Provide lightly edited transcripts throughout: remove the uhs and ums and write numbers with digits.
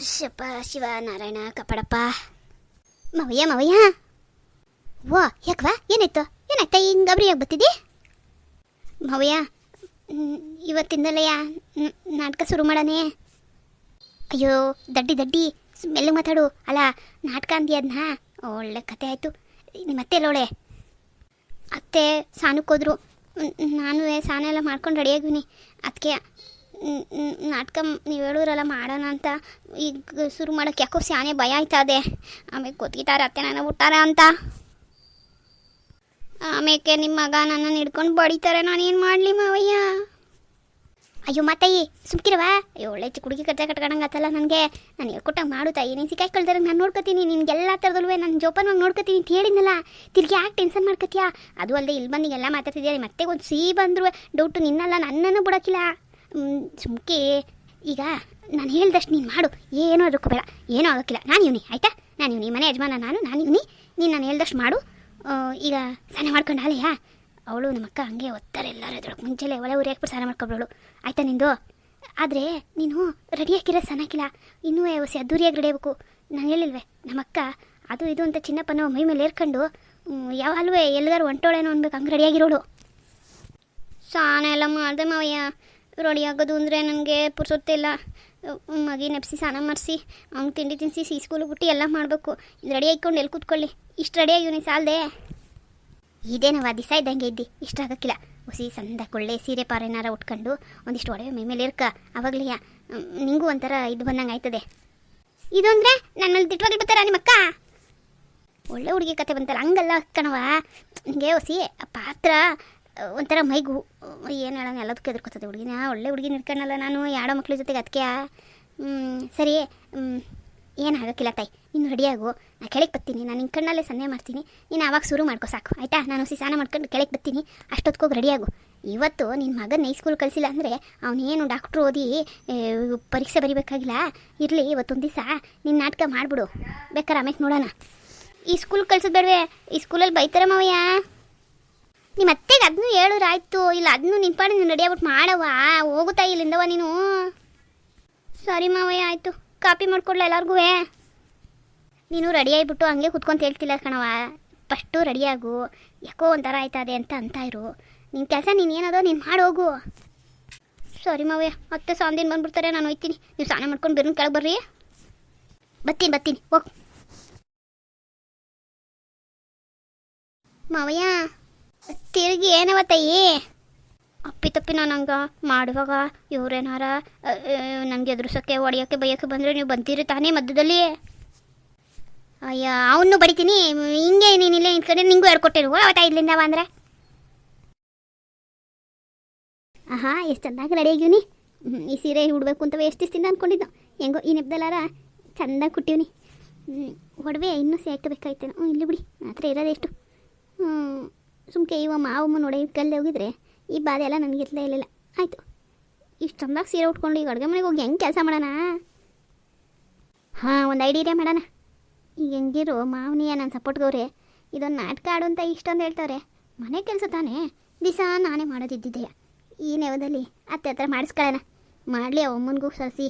ಶಪ ಶಿವ ನಾರಾಯಣ ಕಪಡಪ್ಪ. ಮವಯ್ಯ ಓ ಯಾಕವಾ ಏನಾಯ್ತು ಹಿಂಗೆ ಗಬ್ರಿಯಾಗಿ ಬರ್ತಿದ್ದಿ ಮವಯ್ಯ? ಇವತ್ತಿಂದಲಯ್ಯ ನಾಟಕ ಶುರು ಮಾಡಾನೆ. ಅಯ್ಯೋ ದಡ್ಡಿ ಮೆಲ್ಲಗೆ ಮಾತಾಡು. ಅಲ್ಲ ನಾಟಕ ಅಂದಿ ಅದನ್ನ ಒಳ್ಳೆ ಕತೆ ಆಯಿತು. ನಿಮ್ಮ ಅತ್ತೆ ಎಲ್ಲೋಳೆ? ಅತ್ತೆ ಸಾನಕ್ಕೆ ಹೋದ್ರು. ನಾನು ಸಾನ ಎಲ್ಲ ಮಾಡ್ಕೊಂಡು ರೆಡಿಯಾಗಿವ್ನಿ. ಅದಕ್ಕೆ ನಾಟಕ ನೀವು ಹೇಳೋರಲ್ಲ ಮಾಡೋಣ ಅಂತ ಈಗ ಶುರು ಮಾಡೋಕ್ಕೆ ಯಾಕೋ ಸ್ಯಾನೆ ಭಯ ಆಯ್ತದೆ. ಆಮೇಲೆ ಗೊತ್ತಿದ್ದಾರೆ ಅತ್ತೆ ನಾನು ಬಿಟ್ಟಾರ ಅಂತ. ಆಮೇಲೆ ನಿಮ್ಮ ಮಗ ನನ್ನನ್ನು ಹಿಡ್ಕೊಂಡು ಬಡಿತಾರೆ. ನಾನೇನು ಮಾಡಲಿ ಮಾವಯ್ಯ? ಅಯ್ಯೋ ಮಾತಾಯಿ ಸುಮ್ಕಿರವ. ಅಯ್ಯೋ ಒಳ್ಳೆ ಚಿಕ್ಕ ಹುಡುಗಿ ಕಟ್ಕೊಂಡಂಗತ್ತಲ್ಲ ನನಗೆ. ನಾನು ಹೇಳ್ಕೊಟ್ಟಂಗೆ ಮಾಡು ತಾಯಿ. ನೀನು ಸಿಕ್ಕಾಕೊಳ್ತಾರೆ ನಾನು ನೋಡ್ಕೊತೀನಿ. ನಿನ್ಗೆಲ್ಲ ಥರದಲ್ವೇ ನಾನು ಜೋಪಾನವಾಗಿ ನೋಡ್ಕೊತೀನಿ ಅಂತ ಹೇಳಿದ್ನಲ್ಲ. ತಿರ್ಗಿ ಯಾಕೆ ಟೆನ್ಷನ್ ಮಾಡ್ಕೊತೀಯಾ? ಅದು ಅಲ್ಲದೆ ಇಲ್ಲಿ ಬಂದು ಎಲ್ಲ ಮಾತಾಡ್ತಿದ್ಯಾ. ಮತ್ತೆ ಒಂದು ಬಂದರೂ ಡೌಟು ನಿನ್ನಲ್ಲ, ನನ್ನನ್ನು ಬಿಡೋಕ್ಕಿಲ್ಲ. ಸುಮ್ಕೆ ಈಗ ನಾನು ಹೇಳ್ದಷ್ಟು ನೀನು ಮಾಡು. ಏನೋ ಬೇಡ, ಏನೂ ಆಗೋಕ್ಕಿಲ್ಲ. ನಾನು ಇವನಿ ಆಯಿತಾ? ನಾನು ಇವನಿ ಮನೆ ಯಜಮಾನ. ನಾನು ಇವನಿ. ನೀನು ನಾನು ಹೇಳ್ದಷ್ಟು ಮಾಡು. ಈಗ ಸ್ನಾನ ಮಾಡ್ಕೊಂಡು ಆಲೆಯಾ? ಅವಳು ನಮ್ಮಕ್ಕ ಹಂಗೆ ಒತ್ತಾರೆ ಎಲ್ಲರೂ ಎದೊಳಗೆ ಮುಂಚೆಲೆ ಒಲೆ ಉರಿ ಹಾಕ್ಬಿಟ್ಟು ಸ್ನಾನ ಮಾಡ್ಕೊಬ್ಳವಳು ಆಯಿತಾ ನಿಂದು? ಆದರೆ ನೀನು ರೆಡಿಯಾಗಿರೋ ಸಣ್ಣಕ್ಕಿಲ್ಲ, ಇನ್ನೂ ಹೊಸ ಅದ್ದೂರಿಯಾಗಿ ರೆಡಿ ಆಗಬೇಕು. ನಾನು ಹೇಳಿಲ್ವೇ ನಮ್ಮಕ್ಕ ಅದು ಇದು ಅಂತ ಚಿನ್ನಪ್ಪನ ಮೈ ಮೇಲೆ ಏರ್ಕೊಂಡು ಯಾವಾಗಲೂ ಎಲ್ಲರೂ ಹೊಂಟೋಳೇನೋ ಅನ್ಬೇಕು ಹಂಗೆ ರೆಡಿಯಾಗಿರೋಳು. ಸ್ನಾನ ಎಲ್ಲ ಮಾಡಿದೆ ಮಾವಯ್ಯ. ರೆಡಿ ಆಗೋದು ಅಂದರೆ ನನಗೆ ಪುರ್ಸೊತ್ತಿಲ್ಲ. ಮಗಿ ನೆಪ್ಸಿ ಸ್ನಾನ ಮಾಡಿಸಿ ಅವ್ನು ತಿಂಡಿ ತಿನ್ನಿಸಿ ಸ್ಕೂಲಿಗೆ ಬಿಟ್ಟು ಎಲ್ಲ ಮಾಡಬೇಕು. ಇದು ರೆಡಿ ಆಯ್ಕೊಂಡು ಎಲ್ಲಿ ಕೂತ್ಕೊಳ್ಳಿ? ಇಷ್ಟು ರೆಡಿಯಾಗಿವ್ನಿ ಸಾಲದೆ. ಇದೇನವ ದಿಸ ಇದ್ದಂಗೆ ಇದ್ದಿ ಇಷ್ಟ ಆಗೋಕ್ಕಿಲ್ಲ. ಹುಸಿ ಸಂದಕ್ಕೆ ಒಳ್ಳೆ ಸೀರೆ ಪಾರೇನಾರ ಉಟ್ಕೊಂಡು ಒಂದಿಷ್ಟು ಒಡವೆ ಮೈ ಮೇಲೆ ಇರ್ಕ. ಅವಾಗಲೇ ನಿಂಗೂ ಒಂಥರ ಇದು ಬಂದಂಗೆ ಆಯ್ತದೆ. ಇದು ಅಂದರೆ ನನ್ನಲ್ಲಿ ದಿಟ್ಟವಾಗಿ ಬರ್ತಾರ ನಿಮ್ಮಕ್ಕ? ಒಳ್ಳೆ ಹುಡುಗಿ ಕತೆ ಬಂತಲ್ಲ ಹಂಗಲ್ಲ ಕಣವ. ನಿಂಗೆ ಹುಸಿ ಪಾತ್ರ ಒಂಥರ ಮೈಗೂ ಏನು ಹೇಳೋಣ ಎಲ್ಲದಕ್ಕೂ ಎದುರ್ಕೊತದೆ ಹುಡುಗಿನ. ಒಳ್ಳೆ ಹುಡುಗಿನ ಇಟ್ಕೊಳ್ಳಲ್ಲ ನಾನು ಯಾಡೋ ಮಕ್ಳ ಜೊತೆಗೆ. ಅದಕ್ಕೆ ಸರಿ ಏನಾಗೋಕ್ಕಿಲ್ಲ ತಾಯಿ. ನೀನು ರೆಡಿಯಾಗು. ನಾನು ಕೆಳಗೆ ಬರ್ತೀನಿ. ನಾನು ನಿನ್ನ ಕಣ್ಣಲ್ಲೇ ಸನ್ನೆ ಮಾಡ್ತೀನಿ. ನೀನು ಆವಾಗ ಶುರು ಮಾಡ್ಕೊ ಸಾಕು ಆಯಿತಾ? ನಾನು ಸ್ನಾನ ಮಾಡ್ಕೊಂಡು ಕೆಳಗೆ ಬರ್ತೀನಿ. ಅಷ್ಟೊತ್ಕೋಗಿ ರೆಡಿಯಾಗು. ಇವತ್ತು ನಿನ್ನ ಮಗನ ಸ್ಕೂಲ್ ಕಳಿಸಿಲ್ಲ ಅಂದರೆ ಅವನೇನು ಡಾಕ್ಟ್ರು ಓದಿ ಪರೀಕ್ಷೆ ಬರೀಬೇಕಾಗಿಲ್ಲ. ಇರಲಿ ಇವತ್ತೊಂದು ದಿವಸ ನಿನ್ನ ನಾಟಕ ಮಾಡಿಬಿಡು. ಬೇಕಾರೆ ಆಮೇಲೆ ನೋಡೋಣ. ಈ ಸ್ಕೂಲ್ ಕಳ್ಸೋದು ಬೇಡವೆ? ಈ ಸ್ಕೂಲಲ್ಲಿ ಬೈತಾರೆ ಮಾವಯ್ಯ. ನಿಮ್ಮ ಅತ್ತೆಗೆ ಅದನ್ನು ಹೇಳಿದ್ರೆ ಆಯಿತು. ಇಲ್ಲ ಅದನ್ನು ನಿನ್ನ ಪಾಡಿ ನೀನು ರೆಡಿಯಾಗ್ಬಿಟ್ಟು ಮಾಡವ. ಹೋಗುತ್ತಾ ಇಲ್ಲಿಂದವ ನೀನು? ಸರಿ ಮಾವಯ್ಯ ಆಯಿತು. ಕಾಪಿ ಮಾಡ್ಕೊಡ್ಲ ಎಲ್ಲರಿಗೂ? ನೀನು ರೆಡಿ ಆಗಿಬಿಟ್ಟು ಹಂಗೆ ಕುತ್ಕೊಂತ ಹೇಳ್ತಿಲ್ಲ ಕಣವ. ಫಸ್ಟು ರೆಡಿಯಾಗು. ಯಾಕೋ ಒಂಥರ ಆಯ್ತದೆ ಅಂತ ಇರು. ನಿನ್ನ ಕೆಲಸ ನೀನು ಏನದೋ ನೀನು ಮಾಡಿ ಹೋಗು. ಸರಿ ಮಾವಯ್ಯ. ಮತ್ತೆ ಸಾಂದಿನ ಬಂದುಬಿಡ್ತಾರೆ. ನಾನು ಹೋಯ್ತೀನಿ. ನೀವು ಸ್ನಾನ ಮಾಡ್ಕೊಂಡು ಬೇರೆ ಕೆಳಗೆ ಬರ್ರಿ. ಬರ್ತೀನಿ ಹೋಗು ಮಾವಯ್ಯ. ತಿರುಗಿ ಏನವ ತಾಯಿ? ಅಪ್ಪಿ ನಾನು ಹಂಗೆ ಮಾಡುವಾಗ ಇವ್ರೇನಾರ ನನಗೆ ಎದುರಿಸೋಕ್ಕೆ ಹೊಡಿಯೋಕ್ಕೆ ಬೈಯೋಕ್ಕೆ ಬಂದರೆ ನೀವು ಬಂತೀರಿ ತಾನೇ ಮಧ್ಯದಲ್ಲಿ? ಅಯ್ಯ ಅವನು ಬಡಿತೀನಿ. ಹಿಂಗೆ ನೀನಿಲ್ಲ ನಿಂತ್ಕೊಂಡೆ ನಿಂಗೂ ಹೇಳ್ಕೊಟ್ಟಿರು ಅವತ್ತ ಇಲ್ಲಿಂದ ಅಂದರೆ. ಎಷ್ಟು ಚೆಂದಾಗಿ ರೆಡಿ ಆಗಿವ್ನಿ. ಈ ಸೀರೆ ಉಡಬೇಕು ಅಂತವೇ ಎಷ್ಟು ದಿವಸದಿಂದ ಅಂದ್ಕೊಂಡಿದ್ದು. ಹೆಂಗೋ ಈ ನೆಪದಲ್ಲಾರ ಚೆಂದಾಗಿ ಕುಟ್ಟಿವ್ನಿ. ಒಡವೆ ಇನ್ನೂ ಸೇರ್ಕೋಬೇಕಾಯ್ತೇನೋ. ಇಲ್ಲಿ ಬಿಡಿ ಮಾತ್ರ ಇರೋದೆಷ್ಟು. ಸುಮ್ಕೆ ಇವ ಮಾವಮ್ಮ ನೋಡಿ ಕಲ್ಲದೆ ಹೋಗಿದ್ರೆ ಈ ಬಾಧೆ ಎಲ್ಲ ನನಗೆ ಇರಲಿಲ್ಲ. ಆಯಿತು ಇಷ್ಟು ಚೆಂದಾಗಿ ಸೀರೆ ಉಟ್ಕೊಂಡು ಈಗ ಅಡುಗೆ ಮನೆಗೆ ಹೋಗಿ ಹೆಂಗೆ ಕೆಲಸ ಮಾಡೋಣ? ಒಂದು ಐಡಿಯಾ ಮಾಡೋಣ. ಈಗ ಹೆಂಗಿರು ಮಾವನಿಯ ನಾನು ಸಪೋರ್ಟ್ಗವ್ರೆ. ಇದೊಂದು ನಾಟಕ ಆಡು ಅಂತ ಇಷ್ಟೊಂದು ಹೇಳ್ತವ್ರೆ. ಮನೆ ಕೆಲಸ ತಾನೇ ದಿವಸ ನಾನೇ ಮಾಡೋದಿದ್ದಿದ್ದೆಯ. ಈ ನೆವದಲ್ಲಿ ಅತ್ತೆ ಹತ್ರ ಮಾಡಿಸ್ಕೊಳ್ಳೋಣ. ಮಾಡಲಿ ಅಮ್ಮನಿಗೂ ಸರಿಸಿ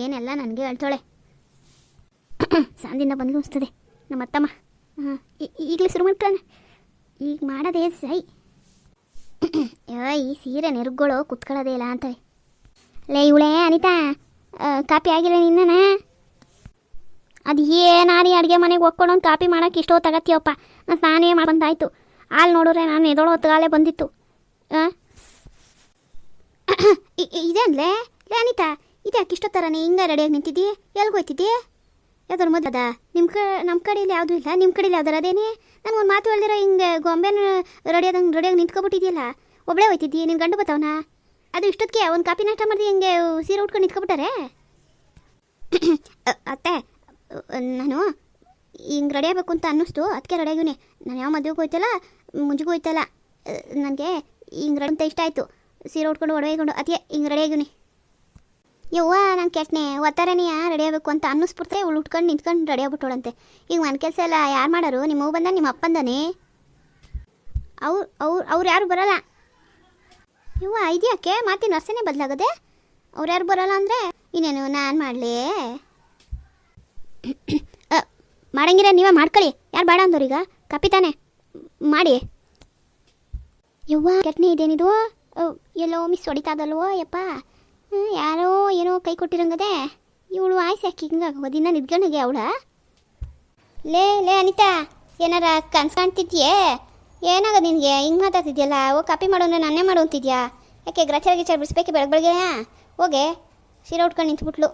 ಏನೆಲ್ಲ ನನಗೆ ಹೇಳ್ತಾಳೆ. ಸಂದಿಂದ ಬಂದು ಅನಿಸ್ತದೆ ನಮ್ಮ ಅತ್ತಮ್ಮ. ಈಗಲೇ ಶುರು ಮಾಡ್ಕೊಳ್ಳೋಣ. ಈಗ ಮಾಡೋದೇ ಸೈ. ಈ ಸೀರೆ ನೆರುಗಳು ಕುತ್ಕೊಳ್ಳೋದೇ ಇಲ್ಲ ಅಂತವೆ. ಲೇ ಇವಳೇ ಅನಿತಾ, ಕಾಪಿ ಆಗಿಲ್ಲ ನಿನ್ನ? ಅದು ಏನಾರಿ ಅಡುಗೆ ಮನೆಗೆ ಹೋಗ್ಕೊಂಡು ಒಂದು ಕಾಪಿ ಮಾಡೋಕ್ಕೆ ಇಷ್ಟೋ ತಗತ್ತೀವಪ್ಪ. ನಾನು ಸ್ನಾನೇ ಮಾಡ್ಬಂದಾಯ್ತು. ಹಾಲು ನೋಡಿದ್ರೆ ನಾನು ಎದೋಳು ಹೊತ್ತಗಾಲೇ ಬಂದಿತ್ತು. ಇದೇನ್ಲೇ ಲೇ ಅನಿತಾ, ಇದ್ಯಾಕೆ ಇಷ್ಟೋ ಥರನೇ ಹಿಂಗೆ ರೆಡಿಯಾಗಿ ನಿಂತಿದ್ದೀ? ಎಲ್ಗೋಯ್ತಿದ್ದೀ? ಯಾವ್ದಾರು ಮದ್ದದ ನಮ್ಮ ಕಡೆಯಲ್ಲಿ ಯಾವುದೂ ಇಲ್ಲ. ನಿಮ್ಮ ಕಡೆಯಲ್ಲಿ ಯಾವ್ದಾರು ಅದೇನೇ? ನನಗೊಂದು ಮಾತು ಹೇಳ್ದಿರ ಹಿಂಗೆ ಗೊಂಬೆನ ರೆಡಿಯಾಗಿ ನಿಂತ್ಕೊಬಿಟ್ಟಿದೆಯಲ್ಲ. ಒಬ್ಬಳೇ ಹೋಯ್ತಿದ್ದೀ? ನಿನ್ನ ಗಂಡು ಬತ್ತವನ? ಅದು ಇಷ್ಟೊತ್ತಿಗೆ ಒಂದು ಕಾಪಿ ನಾಷ್ಟ ಮಾಡಿದೆ ಹಿಂಗೆ ಸೀರೆ ಉಟ್ಕೊಂಡು ನಿಂತ್ಕೊಬಿಟ್ಟಾರೆ. ಅತ್ತೆ ನಾನು ಹಿಂಗೆ ರೆಡಿ ಆಗಬೇಕು ಅಂತ ಅನ್ನಿಸ್ತು. ಅದಕ್ಕೆ ರೆಡಿಯಾಗಿವ್ನಿ. ನಾನು ಯಾವ ಮದುವೆಗೂ ಹೋಯ್ತಲ್ಲ ಮುಂಜಿಗೂ ಹೋಯ್ತಲ್ಲ. ನನಗೆ ಹಿಂಗೆ ರೆಡಿ ಅಂತ ಇಷ್ಟ ಆಯಿತು. ಸೀರೆ ಉಟ್ಕೊಂಡು ಒಡವೆ ಇಟ್ಕೊಂಡು ಅದಕ್ಕೆ ಹಿಂಗೆ ರೆಡಿಯಾಗಿವ್ನಿ. ಯವ್ವ ನಾನು ಕೆಟ್ಟನೆ ಒತ್ತಾರನೆಯ ರೆಡಿ ಆಗಬೇಕು ಅಂತ ಅನ್ನಿಸ್ಬಿಡ್ತಾರೆ. ಇವಳು ಉಟ್ಕೊಂಡು ನಿಂತ್ಕೊಂಡು ರೆಡಿ ಆಗ್ಬಿಟ್ಟೋಳಂತೆ. ಈಗ ಮನೆ ಕೆಲಸ ಎಲ್ಲ ಯಾರು ಮಾಡೋರು? ನಿಮ್ಮ ಅವ್ವ ಬಂದ ನಿಮ್ಮ ಅಪ್ಪಂದಾನೆ? ಅವ್ರು ಯಾರು ಬರೋಲ್ಲ. ಯವ್ವ ಇದ್ಯಾಕೆ ಮಾತಿನ ಅರ್ಸನೆ ಬದಲಾಗದೆ? ಅವ್ರು ಯಾರು ಬರೋಲ್ಲ ಅಂದರೆ ಇನ್ನೇನು ನಾನು ಮಾಡಲಿ? ಮಾಡಂಗಿರ ನೀವೇ ಮಾಡ್ಕೊಳ್ಳಿ. ಯಾರು ಬೇಡ ಅಂದವ್ರೀಗ ಕಾಪಿ ತಾನೆ ಮಾಡಿ. ಯವ್ವ ಚಟ್ನಿ ಇದೇನಿದು? ಎಲ್ಲೋ ಮಿಸ್ ಹೊಡಿತಾದಲ್ವೋ ಯಪ್ಪ. ಯಾರೋ ಏನೋ ಕೈ ಕೊಟ್ಟಿರಂಗದೆ. ಇವಳು ಆಯ್ತು ಯಾಕೆ ಹಿಂಗೆ ದಿನ ನಿದ್ಗಣಿಗೆ ಅವಳ. ಲೇ ಅನಿತಾ, ಏನಾರ ಕನ್ಸು ಕಾಣ್ತಿದ್ಯೇ? ಏನಾಗದು ನಿನಗೆ ಹಿಂಗೆ ಮಾತಾಡ್ತಿದ್ಯಲ್ಲ? ಓ ಕಾಪಿ ಮಾಡು ಅಂದರೆ ನನ್ನೇ ಮಾಡು ಅಂತಿದ್ಯಾ? ಯಾಕೆ ಗಿಚಾರ ಬಿಡಿಸ್ಬೇಕೆ ಬೆಳಗ್ಗೆ ಹೋಗೆ ಸೀರೆ ಉಟ್ಕೊಂಡು ನಿಂತ್ಬಿಟ್ಲು.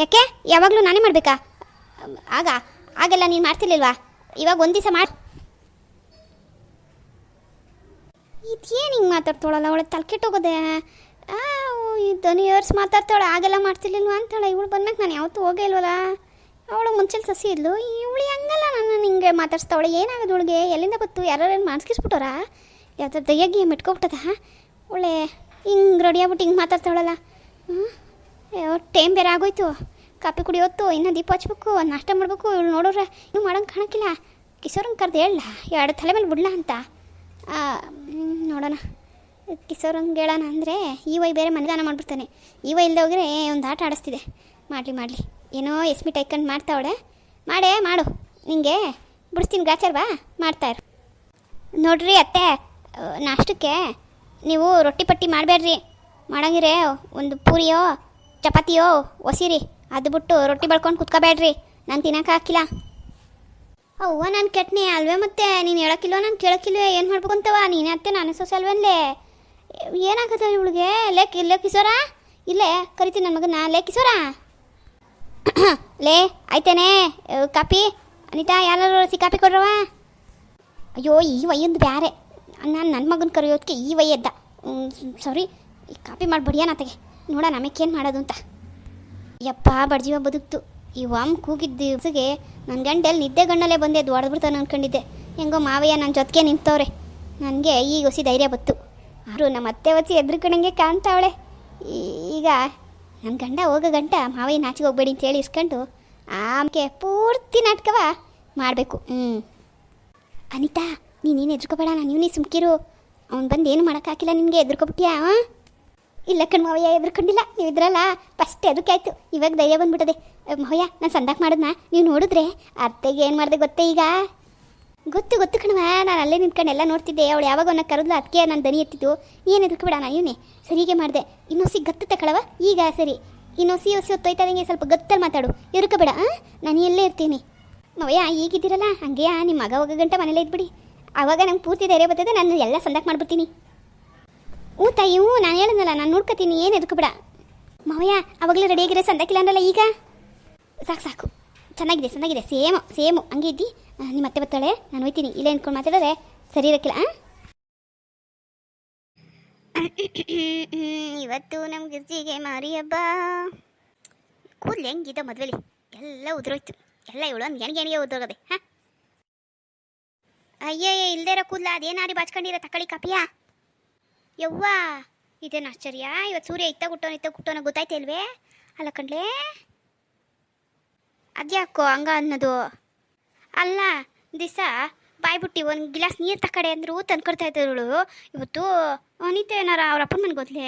ಯಾಕೆ ಯಾವಾಗಲೂ ನಾನೇ ಮಾಡಬೇಕಾ? ಆಗೆಲ್ಲ ನೀನು ಮಾಡ್ತಿರ್ಲಿಲ್ವಾ? ಇವಾಗ ಒಂದು ದಿವಸ ಮಾಡಿ. ಇದೇನು ಹಿಂಗೆ ಮಾತಾಡ್ತಾಳಲ್ಲ, ಅವಳು ತಲೆ ಕೆಟ್ಟೋಗೋದೆ. ಇದನ್ನು ಇಯರ್ಸ್ ಮಾತಾಡ್ತಾಳೆ, ಆಗೆಲ್ಲ ಮಾಡ್ತಿರ್ಲಿಲ್ವ ಅಂತಾಳೆ. ಇವಳು ಬಂದ್ಮೇಲೆ ನಾನು ಯಾವತ್ತೂ ಹೋಗೇ ಇಲ್ವಲ್ಲ. ಅವಳು ಮುಂಚೆ ಸಸಿ ಇದ್ಲು, ಇವಳು ಹಂಗಲ್ಲ ನನ್ನ ಹಿಂಗೆ ಮಾತಾಡ್ಸ್ತಾವಳೆ. ಏನಾಗೋದು ಅವಳಿಗೆ? ಎಲ್ಲಿಂದ ಬತ್ತು? ಯಾರು ಮಾಡಿಸ್ಕಿಸ್ಬಿಟ್ಟೋರ? ಯಾವ ದಯ್ಯಾಗಿ ಮೆಟ್ಕೊಬಿಟ್ಟದ? ಒಳ್ಳೆ ಹಿಂಗೆ ರೆಡಿ ಆಗ್ಬಿಟ್ಟು ಹಿಂಗೆ ಮಾತಾಡ್ತಾವಳಲ್ಲ. ಟೈಮ್ ಬೇರೆ ಆಗೋಯ್ತು, ಕಾಪಿ ಕುಡಿಯೋತ್ತು, ಇನ್ನೂ ದೀಪ ಹಚ್ಬೇಕು, ನಾಷ್ಟ ಮಾಡಬೇಕು. ಇವಳು ನೋಡೋರೆ ಇನ್ನೂ ಮಾಡೋಂಗೆ ಕಾಣಕ್ಕಿಲ್ಲ. ಕಿಶೋರಂಗೆ ಕರೆದು ಹೇಳ, ಎರಡು ತಲೆ ಮೇಲೆ ಬಿಡ್ಲಾ ಅಂತ. ನೋಡೋಣ, ಕಿಶೋರಂಗೆ ಹೇಳೋಣ ಅಂದರೆ ಈ ವೈ ಬೇರೆ ಮನೆದಾನ ಮಾಡಿಬಿಡ್ತಾನೆ. ಈ ವೈ ಇಲ್ಲದೆ ಹೋದರೆ ಒಂದು ಆಟ ಆಡಿಸ್ತಿದೆ. ಮಾಡಲಿ ಏನೋ ಎಸ್ಮಿ ಟೈಕಂಡು ಮಾಡ್ತಾವಳೆ. ಮಾಡು, ನಿಂಗೆ ಬಿಡಿಸ್ತೀನಿ ಗಾಚಾರ ಬಾ, ಮಾಡ್ತಾಯಿರು. ನೋಡ್ರಿ ಅತ್ತೆ, ನಾಷ್ಟಕ್ಕೆ ನೀವು ರೊಟ್ಟಿ ಪಟ್ಟಿ ಮಾಡಬೇಡ್ರಿ. ಮಾಡಂಗಿರೆ ಒಂದು ಪೂರಿಯೋ ಚಪಾತಿಯೋ ಒಸಿರಿ, ಅದು ಬಿಟ್ಟು ರೊಟ್ಟಿ ಬಳ್ಕೊಂಡು ಕುತ್ಕೋಬೇಡ್ರಿ. ನಾನು ತಿನ್ನೋಕೆ ಹಾಕಿಲ್ಲ. ಅವ್ವ ನಾನು ಕೆಟ್ಟನೆ ಅಲ್ವೇ? ಮತ್ತೆ ನೀನು ಹೇಳೋಕ್ಕಿಲ್ವ, ನಾನು ಕೇಳೋಕ್ಕಿಲ್ವೇ? ಏನು ಮಾಡ್ಬೇಕು ಅಂತವ? ನೀನೇ ಅತ್ತೆ ನಾನೇ ಸೊಸೆ ಅಲ್ವಲ್ಲೇ? ಏನಾಗದ ಇವಳಿಗೆ? ಲೇ ಕಿಶೋರ, ಇಲ್ಲೇ ಕರಿತೀನಿ ನನ್ನ ಮಗನ. ಲೇ ಕಿಶೋರ, ಲೇ ಆಯ್ತೇನೆ ಕಾಪಿ? ಅನಿತಾ, ಯಾರು ಕಾಪಿ ಕೊಡ್ರವ? ಅಯ್ಯೋ ಈ ವಯ್ಯಂದು ಬ್ಯಾರೆ, ನಾನು ನನ್ನ ಮಗನ ಕರೆಯೋದಕ್ಕೆ ಈ ವಯ್ಯದ್ದ. ಸಾರಿ, ಈ ಕಾಪಿ ಮಾಡಿ ಬಡಿಯಾನತೆಗೆ ನೋಡೋಣ ಆಮೇಕೇನು ಮಾಡೋದು ಅಂತ. ಯಪ್ಪ ಬಡ್ಜೀವ ಬದುಕ್ತು. ಈ ವಾಮ್ ಕೂಗಿದ್ದ ದಿವಸಗೆ ನನ್ನ ಗಂಡಲ್ಲಿ ನಿದ್ದೆ ಗಣ್ಣಲ್ಲೇ ಬಂದೆ ಹೊಡೆದ್ಬಿಡ್ತಾನೆ ಅಂದ್ಕೊಂಡಿದ್ದೆ. ಹೆಂಗೋ ಮಾವಯ್ಯ ನನ್ನ ಜೊತೆಗೆ ನಿಂತವ್ರೆ. ನನಗೆ ಈಗ ಹೊಸಿ ಧೈರ್ಯ ಬತ್ತು. ಆದರೂ ನಮ್ಮ ಅತ್ತೆ ಹೊಸಿ ಎದ್ರುಕಣಂಗೆ ಕಾಣ್ತಾವಳೆ. ಈಗ ನನ್ನ ಗಂಡ ಹೋಗೋ ಗಂಟ ಮಾವಯ್ಯ ನಾಚಿಗೆ ಹೋಗ್ಬೇಡಿ ಅಂತೇಳಿ ಇಸ್ಕೊಂಡು ಆಮೇಲೆ ಪೂರ್ತಿ ನಾಟಕವ ಮಾಡಬೇಕು. ಅನಿತಾ, ನೀನೇನು ಎದ್ರುಕೋಬೇಡ, ನೀನು ಸುಮ್ಕಿರು. ಅವ್ನು ಬಂದು ಏನು ಮಾಡೋಕ್ಕಾಗಿಲ್ಲ ನಿನಗೆ. ಎದ್ರುಕೊಬಿಟ್ಯಾ? ಇಲ್ಲ ಕಣ್ ಮಾವಯ್ಯ, ಎದ್ರುಕೊಂಡಿಲ್ಲ. ನೀವು ಇದ್ರಲ್ಲ ಫಸ್ಟ್ ಎದಕ್ಕೆ ಆಯಿತು, ಇವಾಗ ಧೈರ್ಯ ಬಂದ್ಬಿಟ್ಟದೆ. ಮಾವಯ್ಯ, ನಾನು ಸಂದಾಕ ಮಾಡಿದ್ನ ನೀವು ನೋಡಿದ್ರೆ ಅತ್ತೆಗೆ ಏನು ಮಾಡಿದೆ ಗೊತ್ತೇ? ಈಗ ಗೊತ್ತು ಕಣವ, ನಾನು ಅಲ್ಲೇ ನಿಂತ್ಕೊಂಡು ಎಲ್ಲ ನೋಡ್ತಿದ್ದೆ. ಅವಳು ಯಾವಾಗ ಅವನ್ನ ಕರೆದ್ಲು, ಅದಕ್ಕೆ ನಾನು ದನಿ ಎತ್ತಿದ್ದು. ಏನು ಎದ್ರುಕೋಬೇಡ, ಇವನೇ ಸರಿಗೆ ಮಾಡಿದೆ. ಇನ್ನೊಸಿ ಗತ್ತು ತಗೊಳವ ಈಗ. ಸರಿ, ಇನ್ನೊಸಿ ಹೊತ್ತೋಯ್ತದಂಗೆ ಸ್ವಲ್ಪ ಗತ್ತಲ್ಲಿ ಮಾತಾಡು, ಎರುಕೋಬೇಡ. ನಾನು ಎಲ್ಲೇ ಇರ್ತೀನಿ. ಮಾವಯ್ಯ ಈಗಿದ್ದೀರಲ್ಲ ಹಂಗೆಯಾ, ನಿಮ್ಮ ಮಗ ಹೋಗೋ ಗಂಟೆ ಮನೇಲೇ ಇದ್ಬಿಡಿ. ಆವಾಗ ನಂಗೆ ಪೂರ್ತಿ ಧೈರ್ಯ ಬರ್ತದೆ, ನಾನು ಎಲ್ಲ ಸಂದಾಕ ಮಾಡ್ಬಿಡ್ತೀನಿ. ತಾಯಿ, ನಾನು ಹೇಳಿದ್ನಲ್ಲ, ನಾನು ನೋಡ್ಕೊತೀನಿ, ಏನು ಎದ್ಕೋಬೇಡ. ಮಾವಯ್ಯ ಅವಾಗಲೇ ರೆಡಿಯಾಗಿರೋ ಸಂದಾಕಿಲ್ಲ ಅಂದ್ರಲ್ಲ, ಈಗ ಸಾಕು ಚೆನ್ನಾಗಿದೆ. ಸೇಮು ಹಂಗೆ ಇದ್ದಿ. ನಿಮ್ಮ ಅತ್ತೆ ಬರ್ತಾಳೆ, ನಾನು ಹೋಯ್ತೀನಿ. ಇಲ್ಲೇ ನಿಂತ್ಕೊಂಡು ಮಾತಾಡಿದ್ರೆ ಸರಿ ಇರಕ್ಕಿಲ್ಲ. ಇವತ್ತು ನಮ್ಮ ಗಿರ್ಜಿಗೆ ಮಾರಿ ಹಬ್ಬ. ಕೂದಲು ಹೆಂಗಿದ್ದ ಮದುವೆಲಿ ಎಲ್ಲ ಉದುರೋಯ್ತು. ಎಲ್ಲ ಇವಳು ಎಣಿಗೆ ಉದುರೋಗದೆ. ಅಯ್ಯೇ ಇಲ್ದೇ ಇರೋ ಕೂದಲ ಅದೇನಾರಿ ಬಾಚ್ಕೊಂಡಿರೋ ತಕ್ಕಳಿ ಕಾಪಿಯಾ? ಯವ್ವ ಇದೇನು ಆಶ್ಚರ್ಯ, ಇವತ್ತು ಸೂರ್ಯ ಇತ್ತ ಗುಟ್ಟೋನ ಗೊತ್ತಾಯ್ತೆ ಇಲ್ವೇ? ಅಲ್ಲ ಕಣ್ಲೇ, ಅದ್ಯಾಕೋ ಹಂಗ ಅನ್ನೋದು? ಅಲ್ಲ ದಿವಸ ಬಾಯ್ಬಿಟ್ಟು ಒಂದು ಗಿಲಾಸ್ ನೀರು ತಕ್ಕಡೆ ಅಂದರು ತಂದ್ಕೊಡ್ತಾ ಇದ್ದವಳು. ಇವತ್ತು ಅನಿತೆ ಏನಾರ ಅವ್ರ ಅಪ್ಪನ ಮನೆಗೆ ಹೋದ್ಲೆ,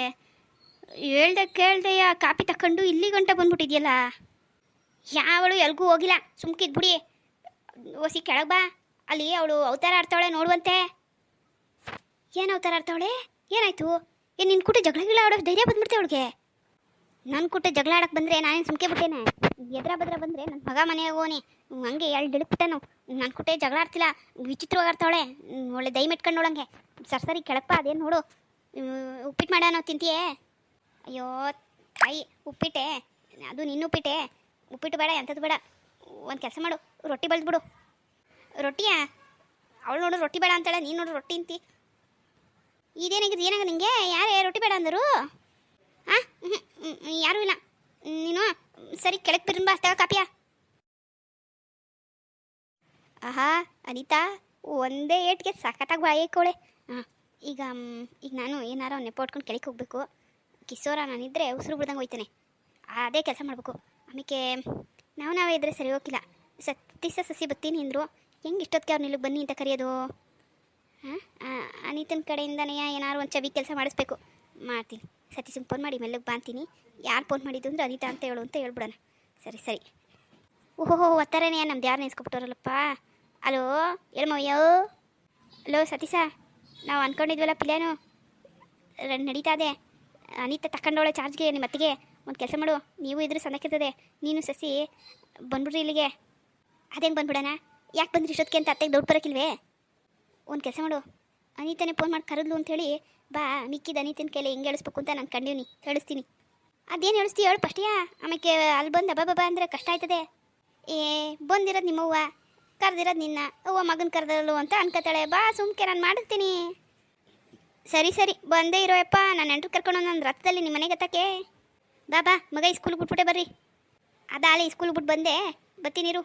ಕೇಳ್ದೆಯ ಕಾಪಿ ತಕೊಂಡು ಇಲ್ಲಿ ಗಂಟೆ ಬಂದ್ಬಿಟ್ಟಿದ್ಯಲ್ಲ. ಯಾವಳು ಎಲ್ಗೂ ಹೋಗಿಲ್ಲ, ಸುಮ್ಕಿದ್ಬಿಡಿ. ಓಸಿ ಕೆಳಗೆ ಬಾ, ಅಲ್ಲಿ ಅವಳು ಅವತಾರ ಆಡ್ತಾವಳೆ ನೋಡುವಂತೆ. ಏನು ಅವತಾರ ಆಡ್ತಾವಳೆ? ಏನಾಯ್ತು? ನಿನ್ನ ಕೂಟ ಜಗಳ ಆಡೋಕೆ ಧೈರ್ಯ ಬಂದ್ಬಿಡ್ತೆ ಅವಳಿಗೆ. ನನ್ನ ಕೂಟ ಜಗಳ ಆಡೋಕೆ ಬಂದರೆ ನಾನೇನು ಸುಮ್ಕೆ ಬಿಟ್ಟೇನೆ. ಎದ್ರ ಬದ್ರ ಬಂದರೆ ನನ್ನ ಮಗ ಮನೆಯಾಗ ಹೋನಿ ಹಂಗೆ ಎರಡು ಇಳಿಕ್ಬಿಟ್ಟನು. ನನ್ನ ಕೂಟೆ ಜಗಳ ಆಡ್ತಿಲ್ಲ, ವಿಚಿತ್ರವಾಗಿ ಆಡ್ತಾವಳೆ. ಒಳ್ಳೆ ದೈ ಮೆಟ್ಕೊಂಡು ನೋಡಂಗೆ. ಸರಿ ಕೆಳಪ್ಪ, ಅದೇನು ನೋಡು. ಉಪ್ಪಿಟ್ಟು ಮಾಡೋಣ ತಿಂತೀಯೇ? ಅಯ್ಯೋ ತಾಯಿ, ಉಪ್ಪಿಟ್ಟೆ ಅದು ನಿನ್ನ ಉಪ್ಪಿಟ್ಟೆ. ಉಪ್ಪಿಟ್ಟು ಬೇಡ, ಎಂಥದ್ದು ಬೇಡ. ಒಂದು ಕೆಲಸ ಮಾಡು, ರೊಟ್ಟಿ ಬಳ್ದ್ಬಿಡು. ರೊಟ್ಟಿಯಾ? ಅವಳು ನೋಡು ರೊಟ್ಟಿ ಬೇಡ ಅಂತಾಳೆ, ನೀನು ನೋಡು ರೊಟ್ಟಿ ಅಂತಿ. ಏನಾಗ ನಿಂಗೆ? ಯಾರೇ ರೊಟ್ಟಿ ಬೇಡ ಅಂದರು? ಯಾರೂ ಇಲ್ಲ. ನೀನು ಸರಿ ಕೆಳಗೆ ಬಿರ್ಬಾ, ತಗ ಕಾಪಿಯಾ. ಆಹಾ ಅನಿತಾ, ಒಂದೇ ಏಟ್ಗೆ ಸಖತ್ತಾಗಿ ಬಾಯಕೋಳೆ. ಈಗ ನಾನು ಏನಾರ ನೆಪ ಹೊಟ್ಕೊಂಡು ಕೆಳಗೆ ಹೋಗ್ಬೇಕು. ಕಿಶೋರ ನಾನಿದ್ರೆ ಉಸಿರು ಬಿಡ್ದಂಗೆ ಹೋಯ್ತಾನೆ. ಅದೇ ಕೆಲಸ ಮಾಡಬೇಕು. ಆಮೇಲೆ ನಾವೇ ಇದ್ರೆ ಸರಿ ಹೋಗಿಲ್ಲ. ಸಸಿ ಬತ್ತೀನಿ ಅಂದರು. ಹೆಂಗೆ ಇಷ್ಟೊತ್ತಿಗೆ ಅವ್ರು ನಿಲ್ಲಿಗೆ ಬನ್ನಿ ಅಂತ ಕರೆಯೋದು? ಅನಿತನ ಕಡೆಯಿಂದನೇ ಏನಾರು ಒಂದು ಚವಿ ಕೆಲಸ ಮಾಡಿಸ್ಬೇಕು. ಮಾಡ್ತೀನಿ. ಸತೀಶಂಗೆ ಫೋನ್ ಮಾಡಿ ಮೆಲ್ಲಗೆ ಬಾಂತೀನಿ. ಯಾರು ಫೋನ್ ಮಾಡಿದ್ದು ಅಂದರೆ ಅನಿತಾ ಅಂತ ಹೇಳು ಅಂತ ಹೇಳ್ಬಿಡೋಣ. ಸರಿ ಓಹೋ ಒತ್ತಾರನೇ ನಮ್ದು ಯಾರು ನೆನ್ಸ್ಕೊಬಿಟ್ಟವ್ರಲ್ಲಪ್ಪ. ಅಲೋ ಹೇಳ್ಮಯ್ಯೋ. ಅಲೋ ಸತೀಶ, ನಾವು ಅಂದ್ಕೊಂಡಿದ್ವಲ್ಲ ಪ್ಲ್ಯಾನು ನಡೀತಾ ಇದೆ. ಅನಿತಾ ತಗೊಂಡವಳೆ ಚಾರ್ಜ್ಗೆ ನಿಮ್ಮ ಅತ್ತಿಗೆ. ಒಂದು ಕೆಲಸ ಮಾಡು, ನೀವು ಇದ್ರೆ ಸಂದಕ್ಕಿರ್ತದೆ, ನೀನು ಸಸಿ ಬಂದ್ಬಿಡ್ರಿ ಇಲ್ಲಿಗೆ. ಅದೇನು ಬಂದ್ಬಿಡೋಣ, ಯಾಕೆ ಬಂದ್ರಿ ಇಷ್ಟೊತ್ತಿಗೆ ಅಂತ ಅತ್ತೆಗೆ ದೊಡ್ಡ ಬರೋಕ್ಕಿಲ್ವೇ? ಒಂದು ಕೆಲಸ ಮಾಡು, ಅನಿತಾನೆ ಫೋನ್ ಮಾಡಿ ಕರೆದ್ಲು ಅಂಥೇಳಿ ಬಾ, ಮಿಕ್ಕಿದ ಅನಿತನ ಕೈಲಿ ಹೆಂಗೆ ಹೇಳಿಸ್ಬೇಕು ಅಂತ ನಾನು ಕಂಡೀನಿ, ಹೇಳಿಸ್ತೀನಿ. ಅದೇನು ಹೇಳಿಸ್ತೀವಿ ಹೇಳು ಫಸ್ಟಿಯಾ, ಆಮೇಲೆ ಅಲ್ಲಿ ಬಂದು ಅಬ್ಬಬ್ಬ ಅಂದರೆ ಕಷ್ಟ ಆಯ್ತದೆ. ಬಂದಿರೋದು ನಿಮ್ಮವ್ವ, ಕರೆದಿರೋದು ನಿನ್ನ ಅವ್ವ ಮಗನ ಕರೆದಳು ಅಂತ ಅನ್ಕೋತಾಳೆ. ಬಾ ಸುಮ್ಕೆ ನಾನು ಮಾಡಿಸ್ತೀನಿ. ಸರಿ ಸರಿ ಬಂದೇ ಇರೋಯಪ್ಪ, ನಾನು ನೆಂಟ್ರು ಕರ್ಕೊಂಡು ನನ್ನ ರಥದಲ್ಲಿ ನಿಮ್ಮ ಮನೆಗೆ ಎತ್ತಕ್ಕೆ. ಬಾ ಬಾ ಮಗ, ಈ ಸ್ಕೂಲ್ಗೆ ಬಿಟ್ಬಿಟ್ಟೆ ಬರ್ರಿ. ಅದಾಳೆ ಈ ಸ್ಕೂಲ್ಗೆ ಬಿಟ್ಟು ಬಂದೆ, ಬರ್ತೀನಿರು.